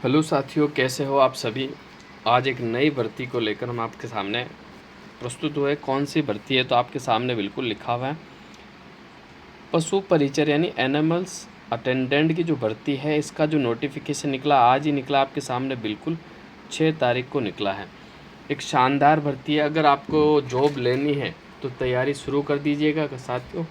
Hello साथियों, कैसे हो आप सभी। आज एक नई भर्ती को लेकर हम आपके सामने प्रस्तुत हुए। कौन सी भर्ती है तो आपके सामने बिल्कुल लिखा हुआ है, पशु परिचर यानी एनिमल्स अटेंडेंट की जो भर्ती है, इसका जो नोटिफिकेशन निकला आज ही निकला आपके सामने, बिल्कुल 6 तारीख को निकला है। एक शानदार भर्ती है। अगर आपको जॉब लेनी है तो तैयारी शुरू कर दीजिएगा साथियों।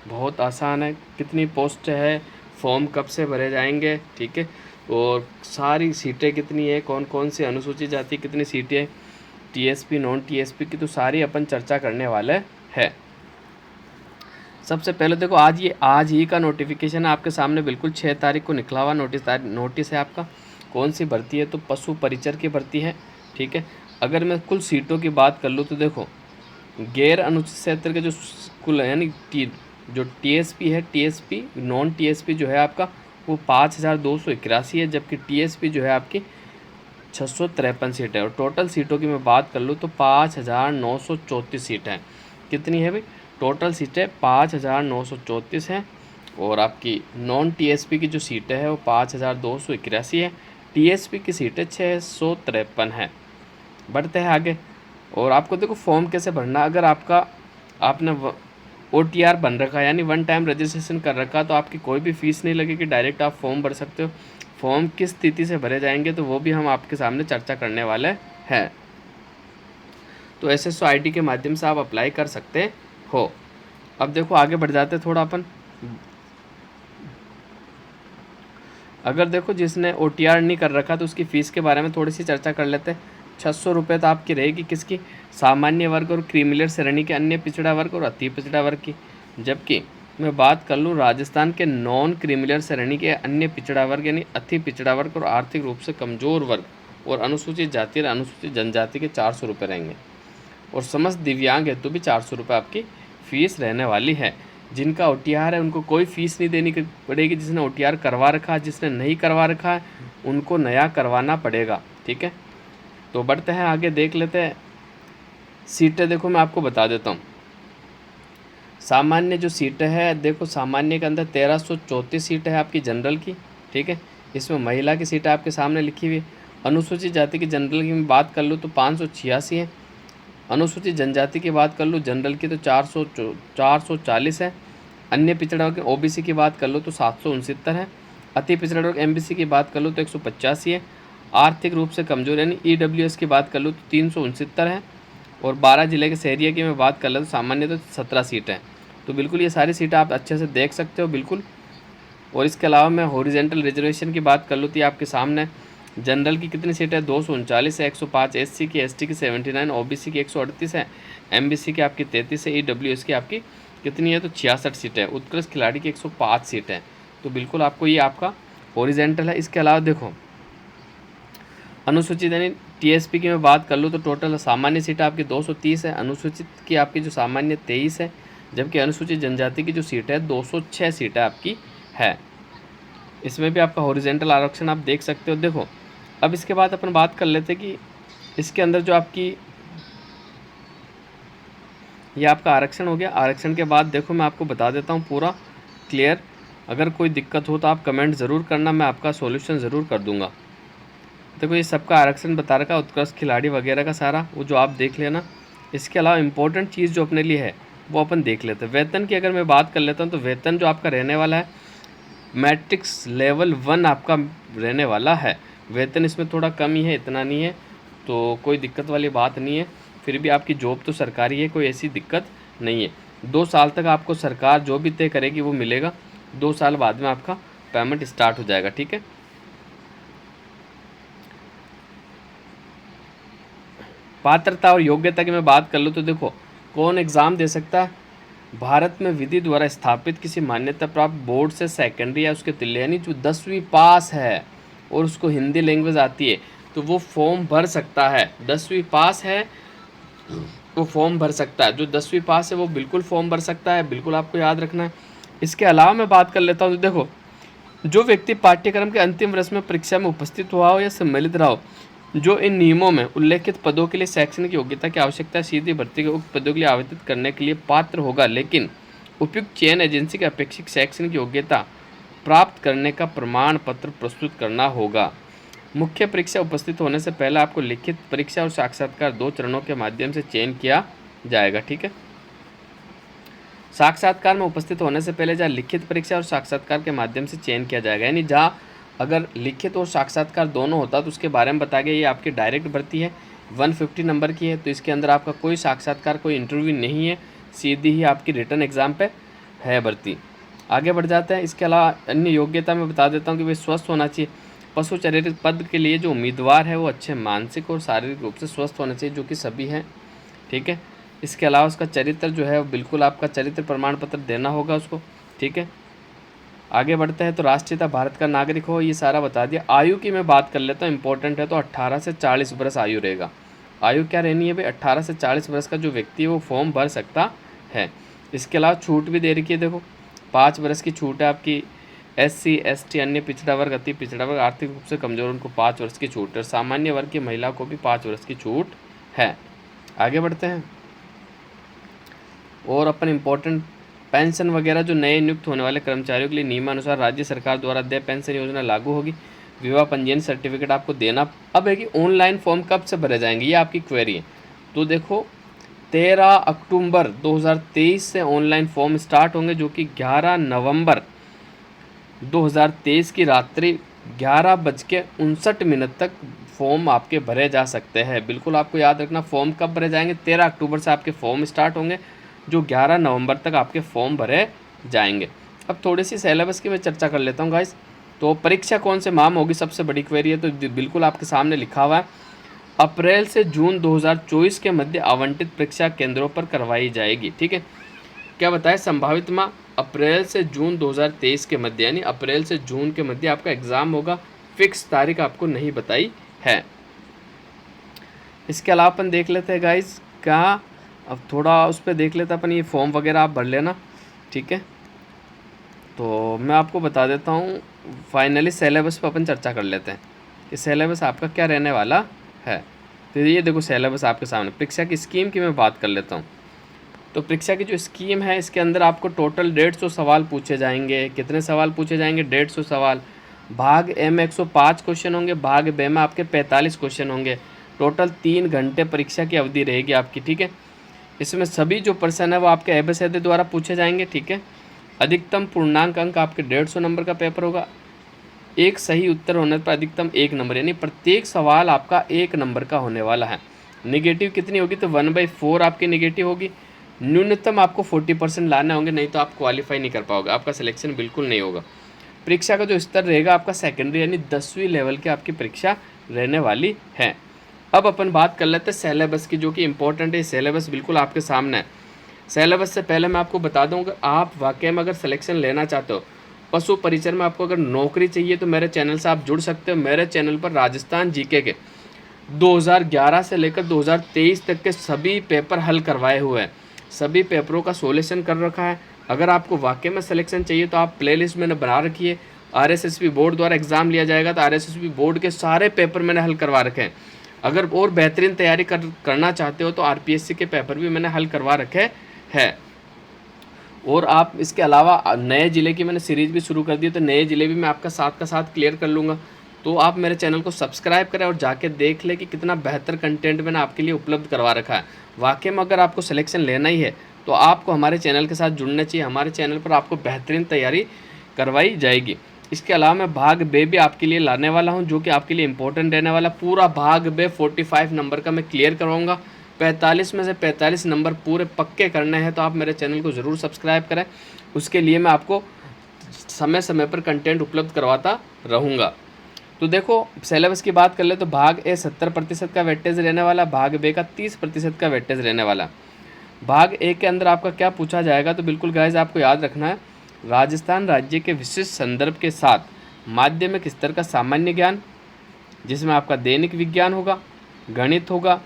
बहुत आसान है। कितनी पोस्ट है, फॉर्म कब से भरे जाएंगे, ठीक है, और सारी सीटें कितनी है, कौन कौन सी अनुसूचित जाति कितनी सीटें हैं, टीएसपी नॉन टीएसपी की, तो सारी अपन चर्चा करने वाले हैं। सबसे पहले देखो, आज ही का नोटिफिकेशन है आपके सामने, बिल्कुल 6 तारीख को निकला हुआ नोटिस है आपका। कौन सी भर्ती है तो पशु परिचर की भर्ती है, ठीक है। अगर मैं कुल सीटों की बात कर लूँ तो देखो, गैर अनुसूचित क्षेत्र के जो कुल यानी जो टीएसपी है, टीएसपी नॉन टीएसपी जो है आपका, वो 5281 है, जबकि टीएसपी जो है आपकी 653 सीट है। और टोटल सीटों की मैं बात कर लूँ तो 5934 सीट हैं। कितनी है भाई, टोटल सीटें 5934 हैं। और आपकी नॉन टीएसपी की जो सीटें हैं वो 5281 है। टीएसपी की सीटें 653 हैं। बढ़ते हैं आगे। और आपको देखो फॉर्म कैसे भरना। अगर आपने OTR बन रखा है यानी वन टाइम रजिस्ट्रेशन कर रखा, तो आपकी कोई भी फीस नहीं लगेगी, डायरेक्ट आप फॉर्म भर सकते हो। फॉर्म किस स्थिति से भरे जाएंगे तो वो भी हम आपके सामने चर्चा करने वाले हैं। तो SSO ID के माध्यम से आप अप्लाई कर सकते हो। अब देखो आगे बढ़ जाते थोड़ा अपन। अगर देखो जिसने OTR नहीं कर रखा तो उसकी फ़ीस के बारे में थोड़ी सी चर्चा कर लेते हैं। 600 रुपये तो आपकी रहेगी किसकी, सामान्य वर्ग और क्रीमिलियर श्रेणी के अन्य पिछड़ा वर्ग और अति पिछड़ा वर्ग की। जबकि मैं बात कर लूँ राजस्थान के नॉन क्रीमिलियर श्रेणी के अन्य पिछड़ा वर्ग यानी अति पिछड़ा वर्ग और आर्थिक रूप से कमज़ोर वर्ग और अनुसूचित जाति और अनुसूचित जनजाति के 400 रुपये रहेंगे। और समस्त दिव्यांग हेतु भी 400 रुपये आपकी फ़ीस रहने वाली है। जिनका OTR है उनको कोई फ़ीस नहीं देनी पड़ेगी। जिसने OTR करवा रखा है, जिसने नहीं करवा रखा है उनको नया करवाना पड़ेगा, ठीक है। तो बढ़ते हैं आगे, देख लेते हैं सीटें। देखो मैं आपको बता देता हूँ। सामान्य जो सीटें हैं, देखो सामान्य के अंदर 1334 सीटें है आपकी जनरल की, ठीक है। इसमें महिला की सीटें आपके सामने लिखी हुई है। अनुसूचित जाति की जनरल की मैं बात कर लूँ तो 586 है। अनुसूचित जनजाति की बात कर लूँ जनरल की तो 440 है। अन्य पिछड़ा वर्ग OBC की बात कर लो तो 769 है। अति पिछड़ा वर्ग MBC की बात कर लो तो 185 है। आर्थिक रूप से कमज़ोर यानी EWS की बात कर लो तो 369 है। और 12 जिले के शहरिया की मैं बात कर लो तो सामान्य तो 17 सीट हैं। तो बिल्कुल ये सारी सीटें आप अच्छे से देख सकते हो बिल्कुल। और इसके अलावा मैं हॉरिजेंटल रिजर्वेशन की बात कर लूँ तो आपके सामने जनरल की कितनी सीट है, 239 है। 105 SC की, ST की 79, OBC की 138 है, MBC की आपकी 33 है, EWS की आपकी कितनी है तो 66 सीट है। उत्कृष्ट खिलाड़ी की 105 सीट है। तो बिल्कुल आपको ये आपका हॉरिजेंटल है। इसके अलावा देखो अनुसूचित यानी TSP की मैं बात कर लूँ तो टोटल सामान्य सीट आपकी 230 है। अनुसूचित की आपकी जो सामान्य 23 है। जबकि अनुसूचित जनजाति की जो सीट है 206 सीटें आपकी है। इसमें भी आपका हॉरिजेंटल आरक्षण आप देख सकते हो। देखो अब इसके बाद अपन बात कर लेते कि इसके अंदर जो आपकी ये आपका आरक्षण हो गया। आरक्षण के बाद देखो मैं आपको बता देता हूँ पूरा क्लियर। अगर कोई दिक्कत हो तो आप कमेंट ज़रूर करना, मैं आपका सॉल्यूशन ज़रूर कर दूंगा। देखो ये सबका आरक्षण बता रखा, उत्कृष्ट खिलाड़ी वगैरह का सारा, वो जो आप देख लेना। इसके अलावा इम्पोर्टेंट चीज़ जो अपने लिए है वो अपन देख लेते हैं। वेतन की अगर मैं बात कर लेता हूँ तो वेतन जो आपका रहने वाला है मैट्रिक्स लेवल 1 आपका रहने वाला है। वेतन इसमें थोड़ा कम ही है, इतना नहीं है, तो कोई दिक्कत वाली बात नहीं है। फिर भी आपकी जॉब तो सरकारी है, कोई ऐसी दिक्कत नहीं है। 2 साल तक आपको सरकार जो भी तय करेगी वो मिलेगा। 2 साल बाद में आपका पेमेंट स्टार्ट हो जाएगा, ठीक है। पात्रता और योग्यता की मैं बात कर लूँ तो देखो कौन एग्ज़ाम दे सकता है। भारत में विधि द्वारा स्थापित किसी मान्यता प्राप्त बोर्ड से सेकेंडरी या उसके तुल्य यानी जो 10वीं पास है और उसको हिंदी लैंग्वेज आती है तो वो फॉर्म भर सकता है। 10वीं पास है वो फॉर्म भर सकता है। जो 10वीं पास है वो बिल्कुल फॉर्म भर सकता है, बिल्कुल आपको याद रखना है। इसके अलावा मैं बात कर लेता हूँ तो देखो जो व्यक्ति पाठ्यक्रम के अंतिम वर्ष में परीक्षा में उपस्थित हुआ हो या सम्मिलित रहा हो, जो इन नियमों में उल्लेखित पदों के लिए शैक्षणिक योग्यता की आवश्यकता है, सीधी भर्ती के उक्त पदों के लिए आवेदन करने के लिए पात्र होगा, लेकिन उपयुक्त चयन एजेंसी की अपेक्षित शैक्षणिक योग्यता प्राप्त करने का प्रमाण पत्र प्रस्तुत करना होगा। मुख्य परीक्षा उपस्थित होने से पहले आपको लिखित परीक्षा और साक्षात्कार 2 चरणों के माध्यम से चयन किया जाएगा। ठीक है, साक्षात्कार में उपस्थित होने से पहले जहाँ लिखित परीक्षा और साक्षात्कार के माध्यम से चयन किया जाएगा, यानी जहाँ अगर लिखित और साक्षात्कार दोनों होता तो उसके बारे में बताया गया। ये आपकी डायरेक्ट भर्ती है, 150 नंबर की है, तो इसके अंदर आपका कोई साक्षात्कार कोई इंटरव्यू नहीं है, सीधी ही आपकी रिटर्न एग्जाम पे है भर्ती। आगे बढ़ जाते हैं। इसके अलावा अन्य योग्यता मैं बता देता हूँ कि वे स्वस्थ होना चाहिए। पशु शारीरिक पद के लिए जो उम्मीदवार है वो अच्छे मानसिक और शारीरिक रूप से स्वस्थ होना चाहिए, जो कि सभी हैं। ठीक है, इसके अलावा उसका चरित्र जो है बिल्कुल आपका चरित्र प्रमाण पत्र देना होगा उसको। ठीक है, आगे बढ़ते हैं। तो राष्ट्रीयता भारत का नागरिक हो, ये सारा बता दिया। आयु की मैं बात कर लेता हूँ, इंपॉर्टेंट है। तो 18 से 40 वर्ष आयु रहेगा। आयु क्या रहनी है भाई, 18 से 40 वर्ष का जो व्यक्ति है वो फॉर्म भर सकता है। इसके अलावा छूट भी दे रखी है, देखो 5 वर्ष की छूट है आपकी। SC ST अन्य पिछड़ा वर्ग, अति पिछड़ा वर्ग, आर्थिक रूप से कमजोर, उनको 5 वर्ष की छूट है। और सामान्य वर्ग की महिला को भी 5 वर्ष की छूट है। आगे बढ़ते हैं। और अपन इम्पोर्टेंट पेंशन वगैरह जो नए नियुक्त होने वाले कर्मचारियों के लिए नियमानुसार राज्य सरकार द्वारा देय पेंशन योजना लागू होगी। विवाह पंजीयन सर्टिफिकेट आपको देना। अब है कि ऑनलाइन फॉर्म कब से भरे जाएंगे, ये आपकी क्वेरी है। तो देखो 13 अक्टूबर 2023 से ऑनलाइन फॉर्म स्टार्ट होंगे, जो कि 11 नवंबर 2023 की रात्रि 11:59 तक फॉर्म आपके भरे जा सकते हैं। बिल्कुल आपको याद रखना, फॉर्म कब भरे जाएंगे, 13 अक्टूबर से आपके फॉर्म स्टार्ट होंगे, जो 11 नवंबर तक आपके फॉर्म भरे जाएंगे। अब थोड़ी सी सिलेबस की मैं चर्चा कर लेता हूँ गाइस। तो परीक्षा कौन से माह में होगी, सबसे बड़ी क्वेरी है। तो बिल्कुल आपके सामने लिखा हुआ है, अप्रैल से जून 2024 के मध्य आवंटित परीक्षा केंद्रों पर करवाई जाएगी। ठीक है, क्या बताया, संभावित माह अप्रैल से जून 2023 के मध्य, यानी अप्रैल से जून के मध्य आपका एग्ज़ाम होगा। फिक्स तारीख आपको नहीं बताई है। इसके अलावा अपन देख लेते हैं गाइज क्या, अब थोड़ा उस पर देख लेते हैं अपन, ये फॉर्म वगैरह आप भर लेना। ठीक है, तो मैं आपको बता देता हूँ। फाइनली सिलेबस पर अपन चर्चा कर लेते हैं कि सिलेबस आपका क्या रहने वाला है। तो ये देखो सिलेबस आपके सामने। परीक्षा की स्कीम की मैं बात कर लेता हूँ। तो परीक्षा की जो स्कीम है, इसके अंदर आपको टोटल 150 सवाल पूछे जाएंगे। कितने सवाल पूछे जाएंगे, 150 सवाल। भाग ए में 105 क्वेश्चन होंगे, भाग बे में आपके 45 क्वेश्चन होंगे। टोटल 3 घंटे परीक्षा की अवधि रहेगी आपकी। ठीक है, इसमें सभी जो प्रश्न है वो आपके एबीसीडी द्वारा पूछे जाएंगे। ठीक है, अधिकतम पूर्णांक अंक आपके 150 नंबर का पेपर होगा। एक सही उत्तर होने पर अधिकतम 1 नंबर, यानी प्रत्येक सवाल आपका 1 नंबर का होने वाला है। निगेटिव कितनी होगी, तो 1/4 आपकी निगेटिव होगी। न्यूनतम आपको 40% लाने होंगे, नहीं तो आप क्वालिफाई नहीं कर पाओगे, आपका सिलेक्शन बिल्कुल नहीं होगा। परीक्षा का जो स्तर रहेगा आपका सेकेंडरी, यानी 10वीं लेवल की आपकी परीक्षा रहने वाली है। अब अपन बात कर लेते हैं सिलेबस की, जो कि इंपॉर्टेंट है। सिलेबस बिल्कुल आपके सामने है। सिलेबस से पहले मैं आपको बता दूं, अगर आप वाकई में अगर सिलेक्शन लेना चाहते हो, पशु परिचर में आपको अगर नौकरी चाहिए, तो मेरे चैनल से आप जुड़ सकते हो। मेरे चैनल पर राजस्थान जीके के 2011 से लेकर 2023 तक के सभी पेपर हल करवाए हुए हैं। सभी पेपरों का सॉल्यूशन कर रखा है। अगर आपको वाकई में सिलेक्शन चाहिए तो आप प्लेलिस्ट मैंने बना रखी है। RSSB बोर्ड द्वारा एग्ज़ाम लिया जाएगा, तो RSSB बोर्ड के सारे पेपर मैंने हल करवा रखे हैं। अगर और बेहतरीन तैयारी करना चाहते हो तो RPSC के पेपर भी मैंने हल करवा रखे हैं। और आप इसके अलावा नए ज़िले की मैंने सीरीज़ भी शुरू कर दी, तो नए ज़िले भी मैं आपका साथ का साथ क्लियर कर लूँगा। तो आप मेरे चैनल को सब्सक्राइब करें और जाके देख लें कि कितना बेहतर कंटेंट मैंने आपके लिए उपलब्ध करवा रखा है। वाकई में अगर आपको सिलेक्शन लेना ही है तो आपको हमारे चैनल के साथ जुड़ना चाहिए। हमारे चैनल पर आपको बेहतरीन तैयारी करवाई जाएगी। इसके अलावा मैं भाग बे भी आपके लिए लाने वाला हूं, जो कि आपके लिए इंपॉर्टेंट रहने वाला। पूरा भाग बे 45 नंबर का मैं क्लियर करवाऊंगा। 45 में से 45 नंबर पूरे पक्के करने हैं, तो आप मेरे चैनल को ज़रूर सब्सक्राइब करें। उसके लिए मैं आपको समय समय पर कंटेंट उपलब्ध करवाता रहूँगा। तो देखो सिलेबस की बात कर ले तो भाग ए 70% का वेटेज रहने वाला, भाग बे का 30% का वेटेज रहने वाला। भाग ए के अंदर आपका क्या पूछा जाएगा, तो बिल्कुल गाइस आपको याद रखना है, राजस्थान राज्य के विशिष्ट संदर्भ के साथ माध्यमिक स्तर का सामान्य ज्ञान, जिसमें आपका दैनिक विज्ञान होगा, गणित होगा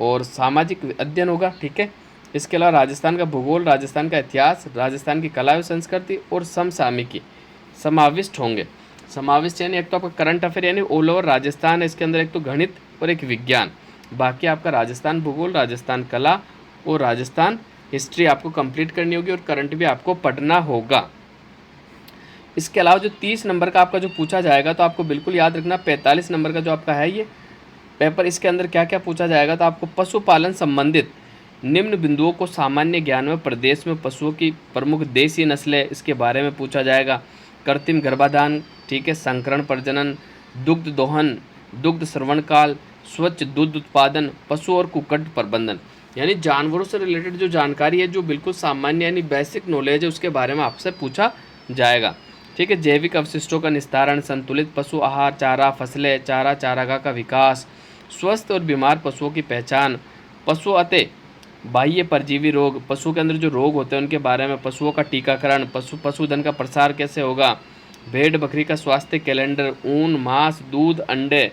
और सामाजिक अध्ययन होगा। ठीक है, इसके अलावा राजस्थान का भूगोल, राजस्थान का इतिहास, राजस्थान की कला एवं संस्कृति और समसामयिकी समाविष्ट होंगे। समाविष्ट यानी एक तो आपका करंट अफेयर यानी ऑल ओवर राजस्थान है, इसके अंदर एक तो गणित और एक विज्ञान। बाकी आपका राजस्थान भूगोल, राजस्थान कला और राजस्थान हिस्ट्री आपको कंप्लीट करनी होगी और करंट भी आपको पढ़ना होगा। इसके अलावा जो 30 नंबर का आपका जो पूछा जाएगा, तो आपको बिल्कुल याद रखना 45 नंबर का जो आपका है ये पेपर, इसके अंदर क्या क्या पूछा जाएगा, तो आपको पशुपालन संबंधित निम्न बिंदुओं को सामान्य ज्ञान में प्रदेश में पशुओं की प्रमुख देसी नस्लें, इसके बारे में पूछा जाएगा। कृत्रिम गर्भाधान, ठीक है, संकरण प्रजनन, दुग्ध दोहन, दुग्ध श्रवण काल, स्वच्छ दूध उत्पादन, पशु और कुक्कुट प्रबंधन, यानी जानवरों से रिलेटेड जो जानकारी है, जो बिल्कुल सामान्य यानी बेसिक नॉलेज है, उसके बारे में आपसे पूछा जाएगा। ठीक है, जैविक अवशिष्टों का निस्तारण, संतुलित पशु आहार, चारा फसलें, चारा चारागाह का विकास, स्वस्थ और बीमार पशुओं की पहचान, पशु अतः बाह्य परजीवी रोग, पशु के अंदर जो रोग होते हैं उनके बारे में, पशुओं का टीकाकरण, पशुधन का प्रसार कैसे होगा, भेड़ बकरी का स्वास्थ्य कैलेंडर, ऊन, मांस, दूध, अंडे,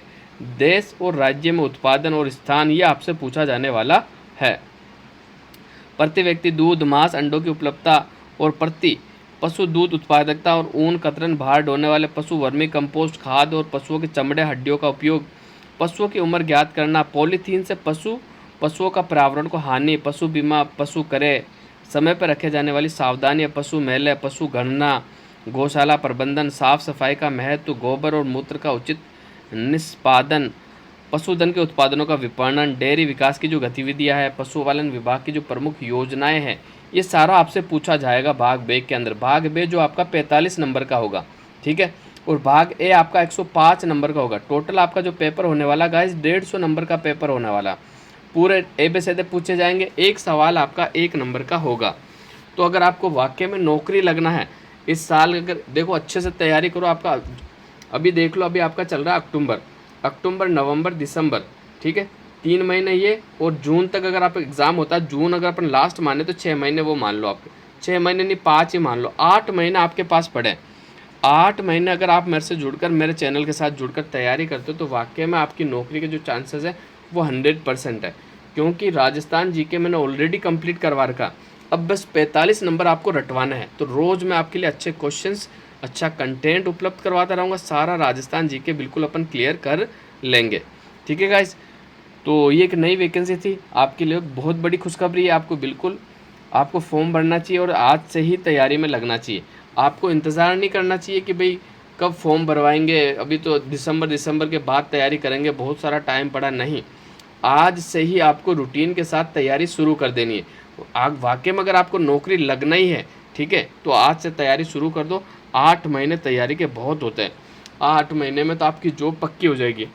देश और राज्य में उत्पादन और स्थान, ये आपसे पूछा जाने वाला है। प्रति व्यक्ति दूध, मांस, अंडों की उपलब्धता और प्रति पशु दूध उत्पादकता और ऊन, कतरन, भार ढोने वाले पशु, वर्मी कंपोस्ट खाद और पशुओं के चमड़े हड्डियों का उपयोग, पशुओं की उम्र ज्ञात करना, पॉलीथीन से पशुओं का पर्यावरण को हानि, पशु बीमा, पशु करे, समय पर रखे जाने वाली सावधानियां, पशु मेले, पशु गणना, गौशाला प्रबंधन, साफ सफाई का महत्व, गोबर और मूत्र का उचित निष्पादन, पशुधन के उत्पादनों का विपणन, डेयरी विकास की जो गतिविधियां हैं, पशुपालन विभाग की जो प्रमुख योजनाएं हैं, ये सारा आपसे पूछा जाएगा भाग बे के अंदर। भाग बे जो आपका 45 नंबर का होगा, ठीक है, और भाग ए आपका 105 नंबर का होगा। टोटल आपका जो पेपर होने वाला गाइस 150 नंबर का पेपर होने वाला, पूरे ए बे से पूछे जाएंगे, एक सवाल आपका 1 नंबर का होगा। तो अगर आपको वाकई में नौकरी लगना है इस साल, अगर देखो अच्छे से तैयारी करो। आपका अभी देख लो, अभी आपका चल रहा है अक्टूबर, नवंबर, दिसंबर, ठीक है, 3 महीने ये, और जून तक अगर आप एग्ज़ाम होता है, जून अगर अपन लास्ट माने तो 6 महीने वो मान लो, आपके 6 महीने नहीं 5 ही मान लो, 8 महीने आपके पास पड़े। 8 महीने अगर आप मेरे से जुड़कर, मेरे चैनल के साथ जुड़कर तैयारी करते हो, तो वाकई में आपकी नौकरी के जो चांसेस है वो 100% है। क्योंकि राजस्थान जीके मैंने ऑलरेडी कंप्लीट करवा रखा, अब बस 45 नंबर आपको रटवाना है। तो रोज़ मैं आपके लिए अच्छे क्वेश्चंस, अच्छा कंटेंट उपलब्ध करवाता रहूँगा। सारा राजस्थान जीके बिल्कुल अपन क्लियर कर लेंगे, ठीक है गाइस। तो ये एक नई वैकेंसी थी आपके लिए, बहुत बड़ी खुशखबरी है। आपको फॉर्म भरना चाहिए और आज से ही तैयारी में लगना चाहिए। आपको इंतज़ार नहीं करना चाहिए कि भाई कब फॉर्म भरवाएंगे, अभी तो दिसंबर के बाद तैयारी करेंगे, बहुत सारा टाइम पड़ा, नहीं। आज से ही आपको रूटीन के साथ तैयारी शुरू कर देनी है। आप वाकई में अगर आपको नौकरी लगना ही है, ठीक है, तो आज से तैयारी शुरू कर दो। 8 महीने तैयारी के बहुत होते हैं, 8 महीने में तो आपकी जॉब पक्की हो जाएगी।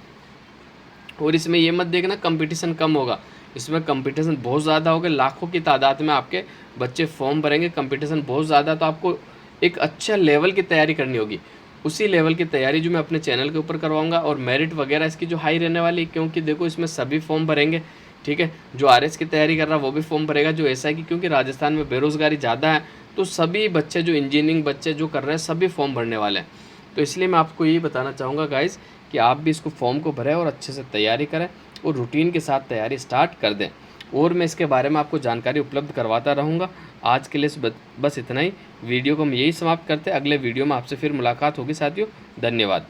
और इसमें ये मत देखना कंपटीशन कम होगा, इसमें कंपटीशन बहुत ज़्यादा होगा, लाखों की तादाद में आपके बच्चे फॉर्म भरेंगे, कंपटीशन बहुत ज़्यादा। तो आपको एक अच्छा लेवल की तैयारी करनी होगी, उसी लेवल की तैयारी जो मैं अपने चैनल के ऊपर करवाऊंगा। और मेरिट वगैरह इसकी जो हाई रहने वाली, क्योंकि देखो इसमें सभी फॉर्म भरेंगे, ठीक है, जो आरएस की तैयारी कर रहा है वो भी फॉर्म भरेगा, जो एसआई की, क्योंकि राजस्थान में बेरोज़गारी ज़्यादा है, तो सभी बच्चे जो इंजीनियरिंग बच्चे जो कर रहे हैं सभी फॉर्म भरने वाले हैं। तो इसलिए मैं आपको यही बताना चाहूँगा गाइज़ कि आप भी इसको फॉर्म को भरें और अच्छे से तैयारी करें और रूटीन के साथ तैयारी स्टार्ट कर दें। और मैं इसके बारे में आपको जानकारी उपलब्ध करवाता रहूँगा। आज के लिए बस इतना ही। वीडियो को हम यही समाप्त करते हैं, अगले वीडियो में आपसे फिर मुलाकात होगी साथियों। धन्यवाद।